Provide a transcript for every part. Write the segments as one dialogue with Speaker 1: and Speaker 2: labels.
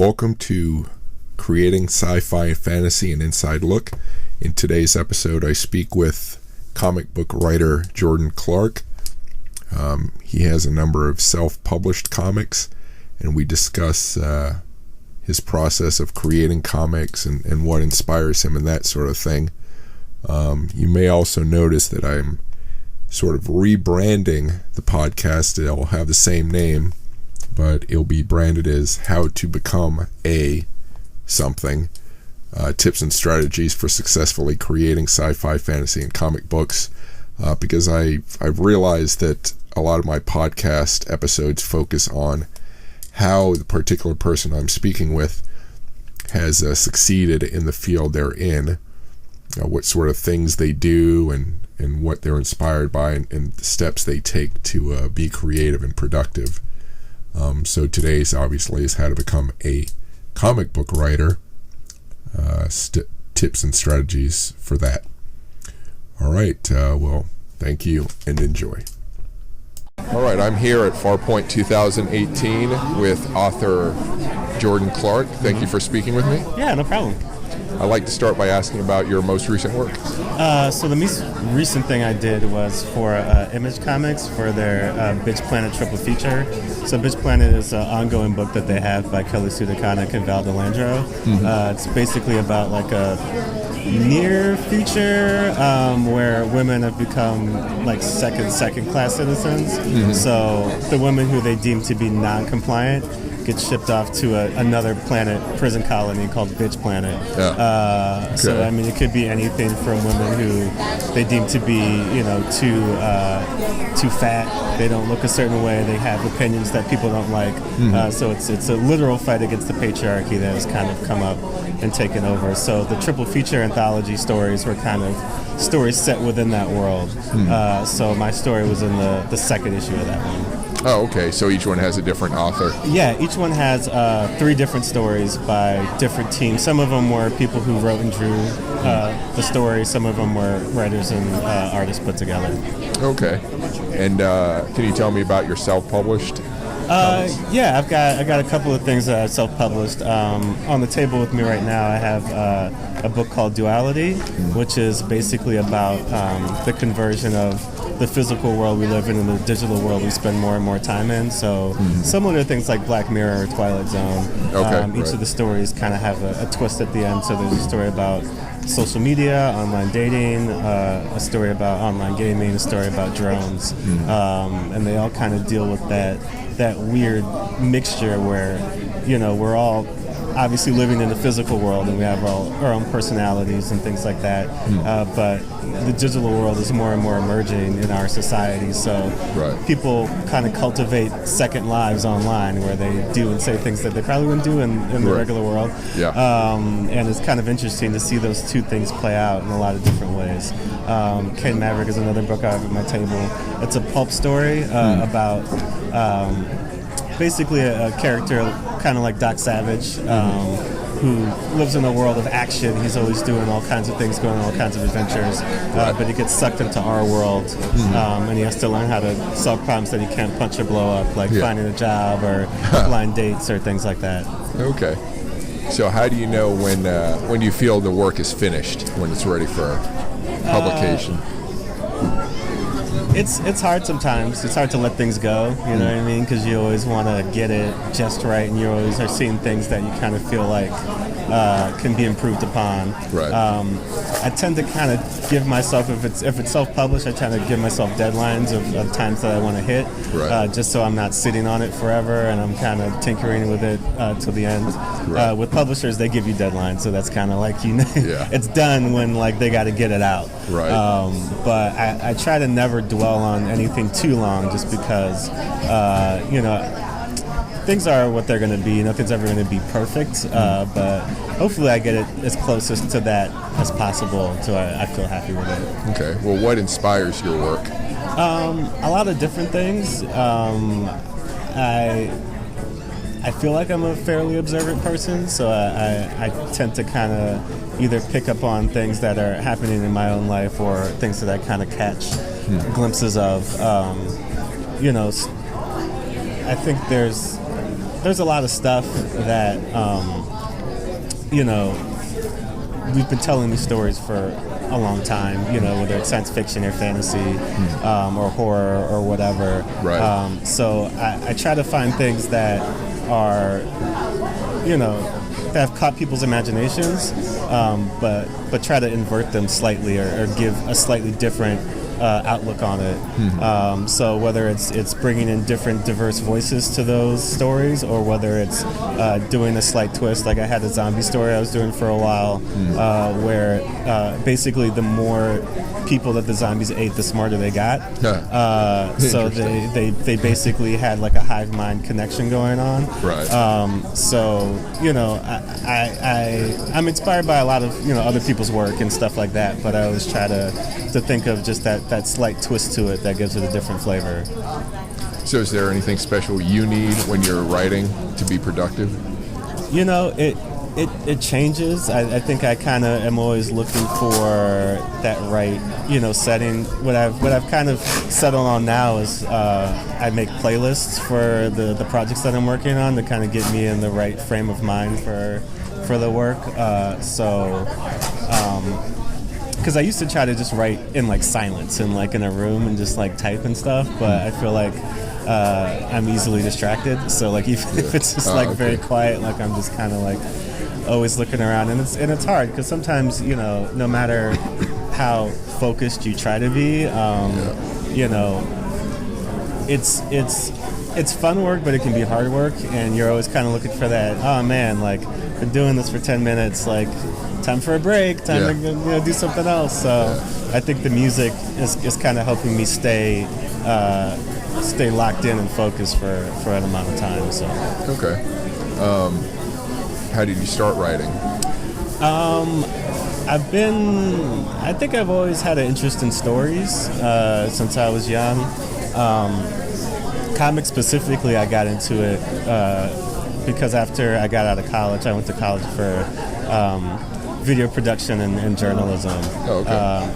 Speaker 1: Welcome to Creating Sci-Fi and Fantasy, an Inside Look. In today's episode, I speak with comic book writer Jordan Clark. He has a number of self-published comics, and we discuss his process of creating comics and what inspires him and that sort of thing. You may also notice that I'm sort of rebranding the podcast. It'll have the same name, but it'll be branded as How to Become a Something. Tips and strategies for successfully creating sci-fi, fantasy, and comic books. Because I've realized that a lot of my podcast episodes focus on how the particular person I'm speaking with has succeeded in the field they're in, what sort of things they do, and what they're inspired by, and the steps they take to be creative and productive. So today's obviously is how to become a comic book writer, tips and strategies for that. All right, well, thank you and enjoy. All right, I'm here at Farpoint 2018 with author Jordan Clark. Thank you for speaking with me.
Speaker 2: Yeah, no problem.
Speaker 1: I'd like to start by asking about your most recent work.
Speaker 2: So the most recent thing I did was for Image Comics for their Bitch Planet triple feature. So Bitch Planet is an ongoing book that they have by Kelly Sue DeConnick and Val DeLandro. It's basically about like a near future where women have become like second class citizens. So the women who they deem to be non-compliant get shipped off to another planet prison colony called Bitch Planet. Okay. So I mean, it could be anything from women who they deem to be, too fat. They don't look a certain way. They have opinions that people don't like. So it's a literal fight against the patriarchy that has kind of come up and taken over. So the triple feature anthology stories were kind of stories set within that world. So my story was in the second issue of that one.
Speaker 1: Oh, okay. So each one has a different author.
Speaker 2: Yeah, each one has 3 different stories by different teams. Some of them were people who wrote and drew the story. Some of them were writers and artists put together. Okay. And can you tell me about your self-published? Yeah, I got a couple of things that I self-published. On the table with me right now, I have a book called Duality, which is basically about the conversion of the physical world we live in and the digital world we spend more and more time in. So similar to things like Black Mirror or Twilight Zone. Each of the stories kind of have a twist at the end. So there's a story about social media, online dating, a story about online gaming, a story about drones. And they all kind of deal with that weird mixture where, we're all obviously living in the physical world and we have our own personalities and things like that. But the digital world is more and more emerging in our society. So people kind of cultivate second lives online where they do and say things that they probably wouldn't do in the regular world. And it's kind of interesting to see those two things play out in a lot of different ways. Kid Maverick is another book I have at my table. It's a pulp story about basically a character kind of like Doc Savage, who lives in a world of action. He's always doing all kinds of things, going on all kinds of adventures, but he gets sucked into our world, and he has to learn how to solve problems that he can't punch or blow up, like finding a job or blind dates or things like that. Okay.
Speaker 1: So how do you know when you feel the work is finished, when it's ready for publication?
Speaker 2: It's hard sometimes. It's hard to let things go, you know what I mean? Because you always want to get it just right, and you always are seeing things that you kind of feel like can be improved upon. I tend to kind of give myself, if it's self-published, I tend to give myself deadlines of times that I want to hit, just so I'm not sitting on it forever and I'm kind of tinkering with it till the end. With publishers, they give you deadlines, so that's kind of like, it's done when like they got to get it out. But I try to never dwell on anything too long, just because things are what they're going to be. Nothing's ever going to be perfect, but hopefully I get it as closest to that as possible, so I feel happy with it.
Speaker 1: Okay. Well, what inspires your work?
Speaker 2: A lot of different things. I feel like I'm a fairly observant person, so I tend to kind of either pick up on things that are happening in my own life or things that I kind of catch glimpses of. I think there's there's a lot of stuff that we've been telling these stories for a long time, whether it's science fiction or fantasy or horror or whatever.
Speaker 1: Right.
Speaker 2: So I try to find things that are, that have caught people's imaginations, but try to invert them slightly or give a slightly different outlook on it. So whether it's bringing in different diverse voices to those stories, or whether it's doing a slight twist, like I had a zombie story I was doing for a while, where basically the more people that the zombies ate, the smarter they got. So they basically had like a hive mind connection going on.
Speaker 1: Right.
Speaker 2: I'm inspired by a lot of other people's work and stuff like that, but I always try to think of just that slight twist to it that gives it a different flavor.
Speaker 1: So is there anything special you need when you're writing to be productive?
Speaker 2: It changes. I think I kind of am always looking for that right, setting. What I've kind of settled on now is I make playlists for the projects that I'm working on to kind of get me in the right frame of mind for the work. Because I used to try to just write in like silence and like in a room and just like type and stuff, but I feel like I'm easily distracted. So like even if it's just very quiet, like I'm just kind of like always looking around, and it's hard because sometimes no matter how focused you try to be, it's fun work, but it can be hard work, and you're always kind of looking for that. Oh man, like been doing this for 10 minutes, like time for a break, time to do something else. So I think the music is kind of helping me stay locked in and focused for an amount of time. So
Speaker 1: okay. How did you start writing?
Speaker 2: I think I've always had an interest in stories since I was young. Comics specifically, I got into it because after I got out of college, I went to college for video production and journalism.
Speaker 1: Oh, okay.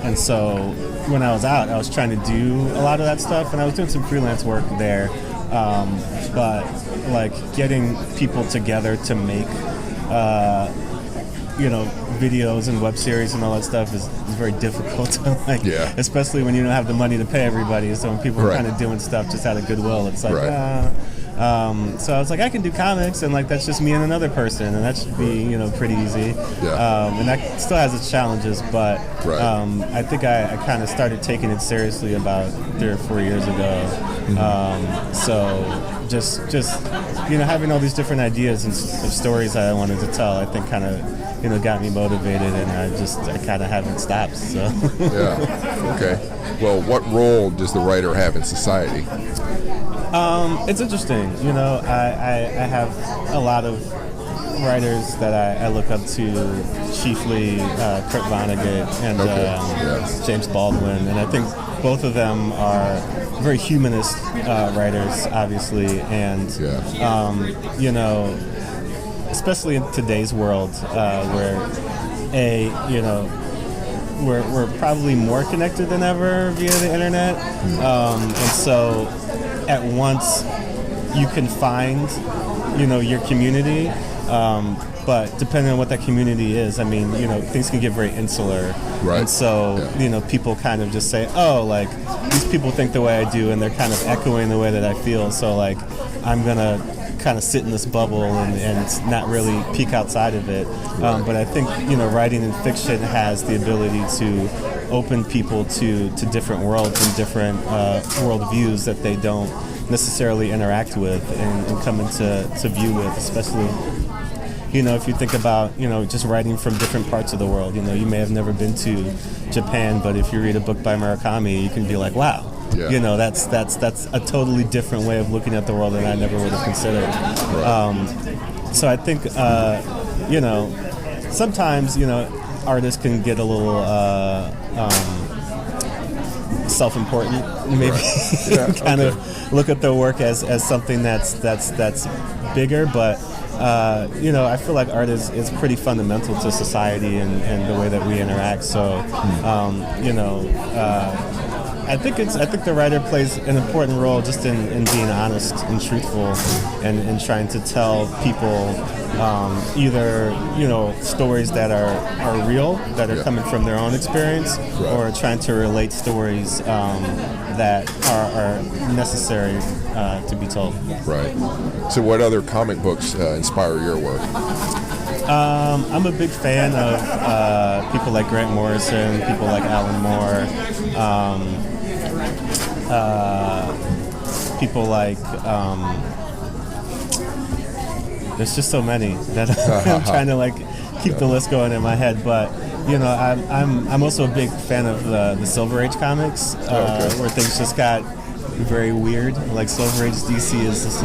Speaker 2: And so when I was out, I was trying to do a lot of that stuff, and I was doing some freelance work there. But like getting people together to make videos and web series and all that stuff is very difficult. Especially when you don't have the money to pay everybody. So when people are kind of doing stuff just out of goodwill, it's like, so I was like, I can do comics, and like that's just me and another person, and that should be pretty easy. And that still has its challenges, but I think I kind of started taking it seriously about 3 or 4 years ago. So just having all these different ideas and of stories that I wanted to tell, I think kind of got me motivated, and I kind of haven't stopped. So
Speaker 1: Okay. Well, what role does the writer have in society?
Speaker 2: It's interesting. I have a lot of writers that I look up to, chiefly Kurt Vonnegut and James Baldwin, and I think both of them are very humanist writers, obviously, and especially in today's world, where we're probably more connected than ever via the internet, and so at once you can find your community, but depending on what that community is, I mean, things can get very insular, and so people kind of just say, oh, like these people think the way I do, and they're kind of echoing the way that I feel, so like I'm gonna kind of sit in this bubble and not really peek outside of it. But I think writing in fiction has the ability to open people to different worlds and different worldviews that they don't necessarily interact with and come into view with, especially if you think about just writing from different parts of the world. You may have never been to Japan, but if you read a book by Murakami, you can be like, wow. That's a totally different way of looking at the world that I never would have considered. So I think sometimes artists can get a little self-important, maybe kind of look at their work as something that's bigger, but I feel like art is pretty fundamental to society and the way that we interact. So I think the writer plays an important role just in being honest and truthful, and in trying to tell people either stories that are real, that are coming from their own experience, or trying to relate stories that are necessary to be told.
Speaker 1: Right. So what other comic books inspire your work?
Speaker 2: I'm a big fan of people like Grant Morrison, people like Alan Moore, people like there's just so many that I'm trying to keep the list going in my head. But I'm also a big fan of the Silver Age comics, where things just got very weird. Like Silver Age DC is just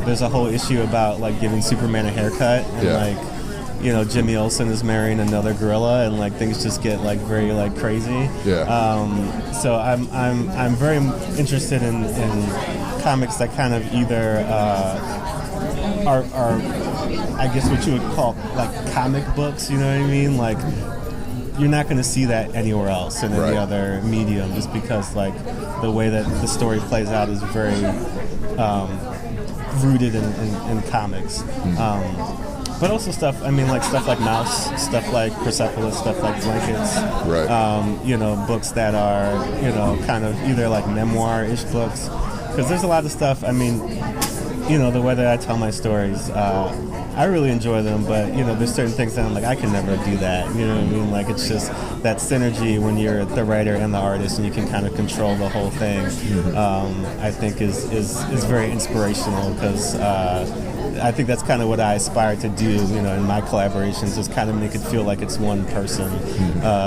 Speaker 2: there's a whole issue about giving Superman a haircut, and Jimmy Olsen is marrying another gorilla, and things just get very crazy. So I'm very interested in comics that kind of either are I guess what you would call comic books. You know what I mean? You're not going to see that anywhere else in any other medium, just because the way that the story plays out is very rooted in comics. But also stuff like Mouse, stuff like Persepolis, stuff like Blankets. Books that are kind of either memoir-ish books, because there's a lot of stuff. The way that I tell my stories, I really enjoy them, but there's certain things that I'm I can never do that. You know what I mean? It's just that synergy when you're the writer and the artist, and you can kind of control the whole thing. I think is very inspirational, because I think that's kind of what I aspire to do. In my collaborations, is kind of make it feel like it's one person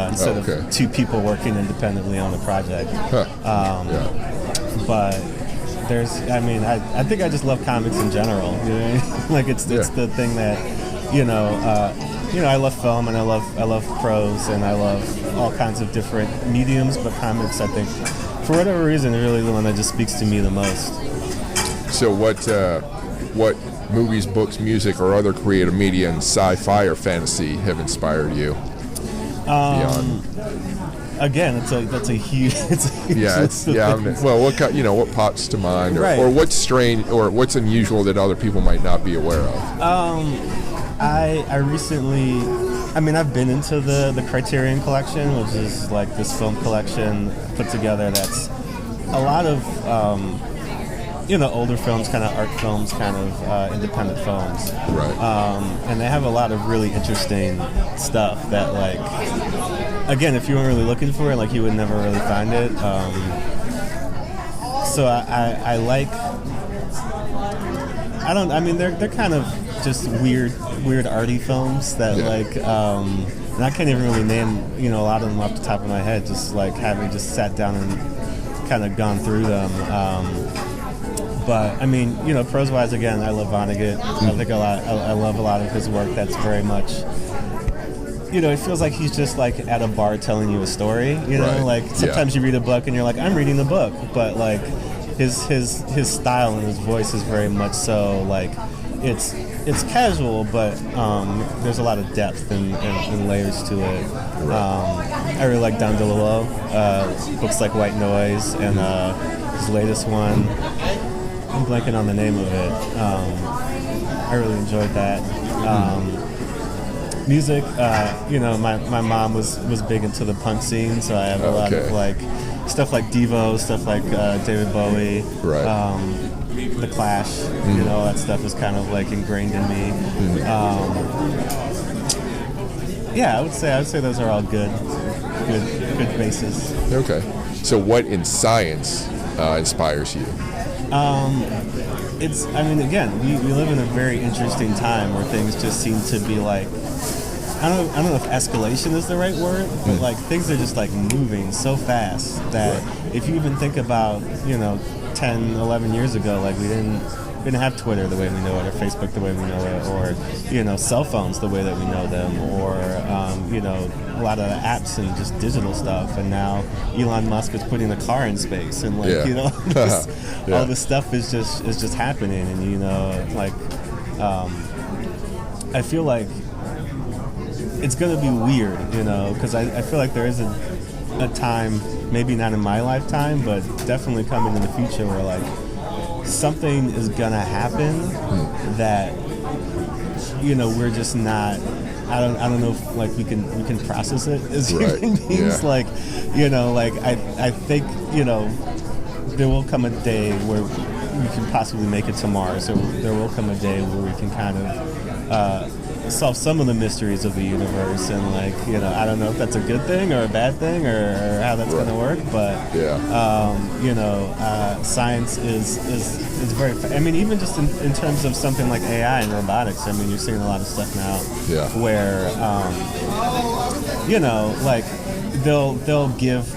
Speaker 2: instead of two people working independently on the project. But there's, I think I just love comics in general. It's the thing that, I love film, and I love prose, and I love all kinds of different mediums. But comics, I think, for whatever reason, is really the one that just speaks to me the most.
Speaker 1: So what movies, books, music, or other creative media in sci-fi or fantasy have inspired you?
Speaker 2: Again, that's a huge.
Speaker 1: Well, what pops to mind, or what's strange, or what's unusual that other people might not be aware of?
Speaker 2: I recently, I've been into the Criterion Collection, which is this film collection put together that's a lot of older films, kind of art films, kind of independent films. And they have a lot of really interesting stuff that again, if you weren't really looking for it, you would never really find it. So I they're kind of just weird arty films that and I can't even really name a lot of them off the top of my head, just having just sat down and kind of gone through them. But prose-wise, again, I love Vonnegut. I think I love a lot of his work. That's very much, it feels like he's just at a bar telling you a story. Sometimes you read a book and you're I'm reading the book, but his style and his voice is very much so it's casual, but there's a lot of depth and layers to it. I really like Don DeLillo, books like White Noise, and his latest one, I'm blanking on the name of it. I really enjoyed that. Music, my mom was big into the punk scene, so I have a lot of stuff like Devo, stuff like David Bowie, The Clash. All that stuff is kind of ingrained in me. I would say those are all good bases.
Speaker 1: Okay. So what in science inspires you?
Speaker 2: It's, again, we live in a very interesting time where things just seem to be I don't know if escalation is the right word, but things are just moving so fast that if you even think about 10, 11 years ago, we didn't have Twitter the way we know it, or Facebook the way we know it, or cell phones the way that we know them, or a lot of apps and just digital stuff. And now Elon Musk is putting a car in space, and all this stuff is just happening. And I feel like it's gonna be weird, because I feel like there is a time, maybe not in my lifetime, but definitely coming in the future, where like something is gonna happen that, you know, we're just not. I don't know if like we can process it as human beings.
Speaker 1: Yeah.
Speaker 2: Like, you know, like I think, you know, there will come a day where we can possibly make it to Mars. So there will come a day where we can kind of solve some of the mysteries of the universe. And like, you know, I don't know if that's a good thing or a bad thing or how that's going to work. But you know, science is very. I mean, even just in terms of something like AI and robotics. I mean, you're seeing a lot of stuff now where you know, like they'll give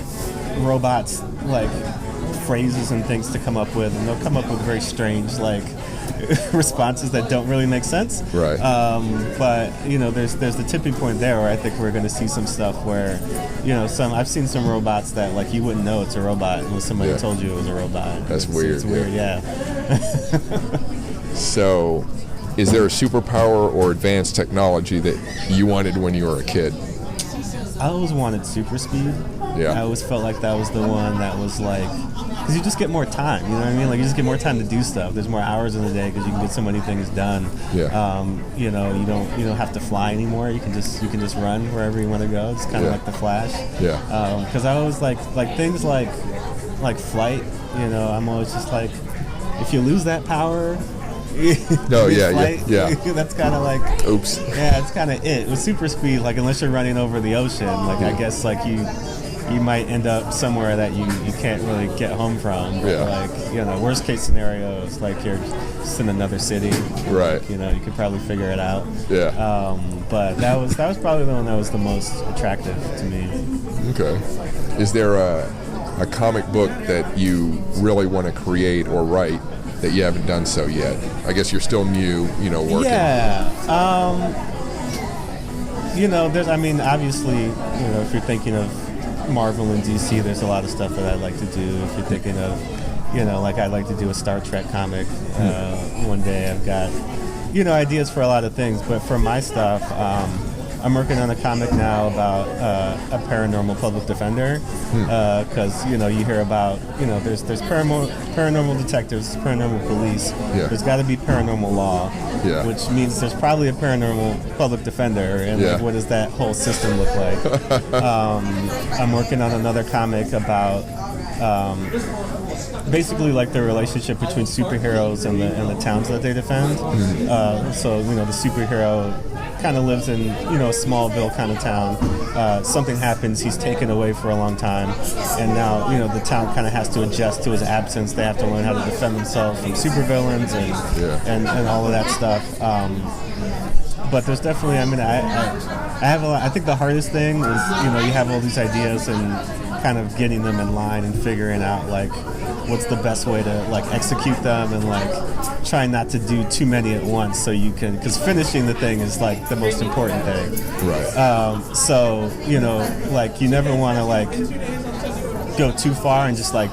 Speaker 2: robots like phrases and things to come up with, and they'll come up with very strange like responses that don't really make sense.
Speaker 1: Right.
Speaker 2: But you know, there's the tipping point there where I think we're going to see some stuff where, you know, I've seen some robots that like you wouldn't know it's a robot unless somebody told you it was a robot.
Speaker 1: That's weird.
Speaker 2: It's weird, yeah.
Speaker 1: So, is there a superpower or advanced technology that you wanted when you were a kid?
Speaker 2: I always wanted super speed.
Speaker 1: Yeah.
Speaker 2: I always felt like that was the one that was like, because you just get more time, you know what I mean? Like you just get more time to do stuff. There's more hours in the day because you can get so many things done.
Speaker 1: Yeah.
Speaker 2: You know, you don't have to fly anymore. You can just run wherever you want to go. It's kind of like the Flash.
Speaker 1: Yeah.
Speaker 2: Because I always like things like flight. You know, I'm always just like, if you lose that power.
Speaker 1: Yeah.
Speaker 2: That's kind of like,
Speaker 1: oops.
Speaker 2: Yeah, it's kind of it. With super speed, like unless you're running over the ocean, like I guess like you might end up somewhere that you can't really get home from. But like, you know, worst case scenario is like you're just in another city.
Speaker 1: Right.
Speaker 2: You know, you could probably figure it out.
Speaker 1: Yeah.
Speaker 2: But that was probably the one that was the most attractive to me.
Speaker 1: Okay. Is there a comic book that you really want to create or write that you haven't done so yet? I guess you're still new, you know, working.
Speaker 2: Yeah. You know, there's, I mean, obviously, you know, if you're thinking of Marvel and DC, there's a lot of stuff that I'd like to do. If you're thinking of, you know, like I'd like to do a Star Trek comic one day. I've got, you know, ideas for a lot of things. But for my stuff, I'm working on a comic now about a paranormal public defender, because you know, you hear about, you know, there's paranormal detectives, paranormal police.
Speaker 1: Yeah.
Speaker 2: There's got to be paranormal law, which means there's probably a paranormal public defender. And like, what does that whole system look like? I'm working on another comic about basically like the relationship between superheroes and the towns that they defend. So you know, the superhero kind of lives in, you know, a Smallville kind of town. Something happens, he's taken away for a long time, and now, you know, the town kind of has to adjust to his absence. They have to learn how to defend themselves from supervillains and all of that stuff. But there's definitely, I mean, I have a lot. I think the hardest thing is, you know, you have all these ideas and kind of getting them in line and figuring out like what's the best way to like execute them, and like trying not to do too many at once, so you can, because finishing the thing is like the most important thing.
Speaker 1: Right.
Speaker 2: So you know, like you never want to like go too far and just like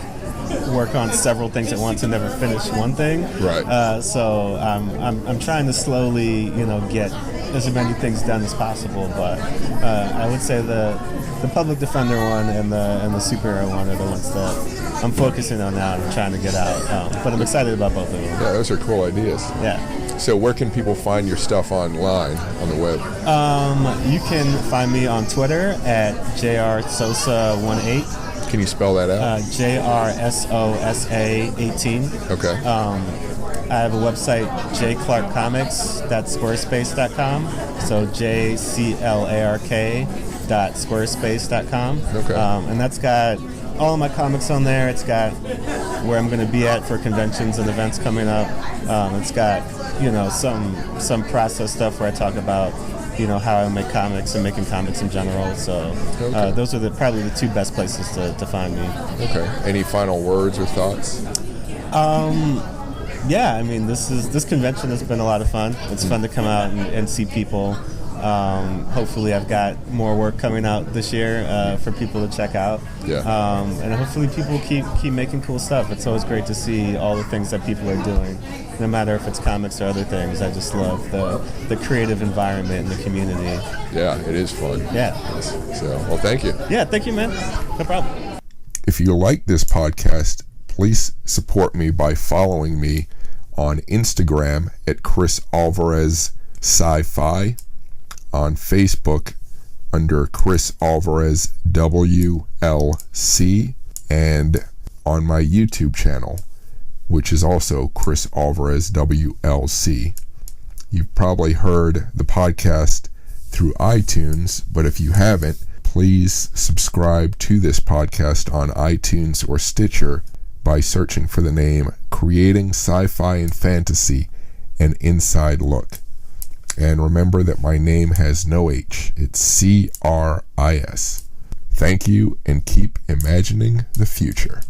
Speaker 2: work on several things at once and never finish one thing.
Speaker 1: Right.
Speaker 2: So I'm trying to slowly, you know, get as many things done as possible. But I would say the public defender one and the superhero one are the ones that I'm focusing on now and trying to get out. But I'm excited about both of them.
Speaker 1: Yeah, those are cool ideas.
Speaker 2: Yeah.
Speaker 1: So where can people find your stuff online on the web?
Speaker 2: You can find me on Twitter at JRSosa18.
Speaker 1: Can you spell that out?
Speaker 2: JRSOSA18.
Speaker 1: Okay.
Speaker 2: I have a website, jclarkcomics.squarespace.com. So jclark.squarespace.com.
Speaker 1: Okay.
Speaker 2: And that's got all of my comics on there. It's got where I'm going to be at for conventions and events coming up. It's got, you know, some process stuff where I talk about, you know, how I make comics and making comics in general. So those are probably the two best places to find me.
Speaker 1: Okay. Any final words or thoughts?
Speaker 2: Yeah, I mean, this convention has been a lot of fun. It's fun to come out and see people. Hopefully I've got more work coming out this year for people to check out. And hopefully people keep making cool stuff. It's always great to see all the things that people are doing, no matter if it's comics or other things. I just love the creative environment and the community.
Speaker 1: Yeah, it is fun.
Speaker 2: Yeah.
Speaker 1: So, well, thank you.
Speaker 2: Yeah, thank you, man. No problem.
Speaker 1: If you like this podcast, please support me by following me on Instagram at Chris Alvarez Sci-Fi, on Facebook under Chris Alvarez WLC, and on my YouTube channel, which is also Chris Alvarez WLC. You've probably heard the podcast through iTunes, but if you haven't, please subscribe to this podcast on iTunes or Stitcher by searching for the name Creating Sci-Fi and Fantasy, an Inside Look. And remember that my name has no H. It's C-R-I-S. Thank you, and keep imagining the future.